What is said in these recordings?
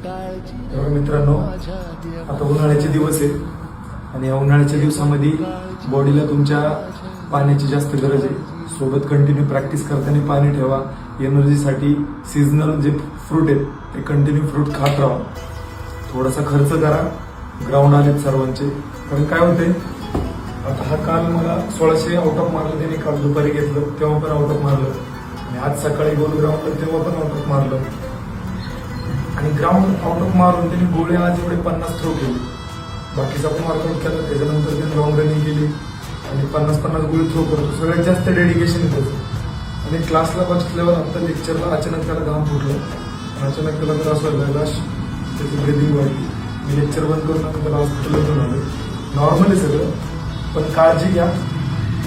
तर मित्रांनो, आता उन्हाळ्याचे दिवस आहेत आणि या उन्हाळ्याच्या दिवसामध्ये बॉडीला तुमच्या पाण्याची जास्त गरज आहे. सोबत कंटिन्यू प्रॅक्टिस करताना पाणी ठेवा. एनर्जीसाठी सीझनल जे फ्रूट आहेत ते कंटिन्यू फ्रूट खात राहा. थोडासा खर्च करा. ग्राउंड आलेत सर्वांचे. कारण काय होते, आता हा काल मला 1600 आउट ऑफ मारलं त्याने. काल दुपारी घेतलं तेव्हा पण आउट ऑफ मारलं आणि आज सकाळी गोल ग्राउंडला तेव्हा पण आउट ऑफ मारलं. आणि ग्राउंड आउट ऑफ मारून त्यांनी गोळे आज एवढे 50 थ्रो केले. बाकीचा पण वर्कआउट केला, त्याच्यानंतर त्यांनी लॉंग रनिंग केली आणि 50-50 गोळी थ्रो करतो. सगळ्यात जास्त डेडिकेशन होतं. आणि क्लासला बसल्यावर आता लेक्चरला अचानक त्याला घाम फुटलं. अचानक त्याला त्रास व्हायला लागला, त्याची ब्रिदिंग वाढली. मी लेक्चर बंद करून आम्ही त्याला हॉस्पिटलला घेऊन आलो. नॉर्मल आहे सगळं, पण काळजी घ्या.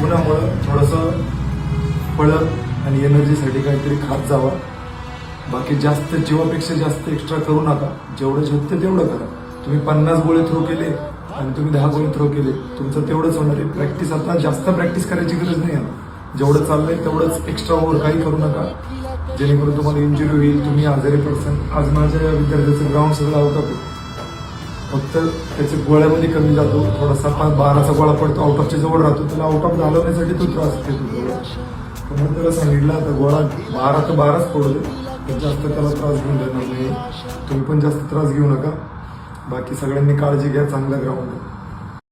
उन्हामुळं थोडंसं फळं आणि एनर्जीसाठी काहीतरी खात जावा. बाकी जास्त जीवापेक्षा जास्त एक्स्ट्रा करू नका. जेवढं झेपतं तेवढं करा. तुम्ही 50 गोळे थ्रो केले आणि तुम्ही 10 गोळे थ्रो केले, तुमचं तेवढंच होणार आहे. प्रॅक्टिस आता जास्त प्रॅक्टिस करायची गरज नाही आहे. जेवढं चाललंय तेवढंच एक्स्ट्रा ओव्हर काही करू नका, जेणेकरून तुम्हाला इंजुरी होईल, तुम्ही आजारी पडसान. आज माझ्या विद्यार्थ्याचं ग्राउंड सगळं आउट ऑफ आहे. फक्त त्याच्या गोळ्यामध्ये कमी जातो. थोडासा 12चा गोळा पडतो, आउट ऑफच्या जवळ राहतो. त्याला आउट ऑफ घालवण्यासाठी तो त्रास घेतो. म्हणून त्याला सांगितलं आता गोळा 12 तर 12च पडू दे, जास्त त्याला त्रास घेऊन देणार नाही. तुम्ही पण जास्त त्रास घेऊ नका. बाकी सगळ्यांनी काळजी घ्या. चांगला ग्राउंड आहे.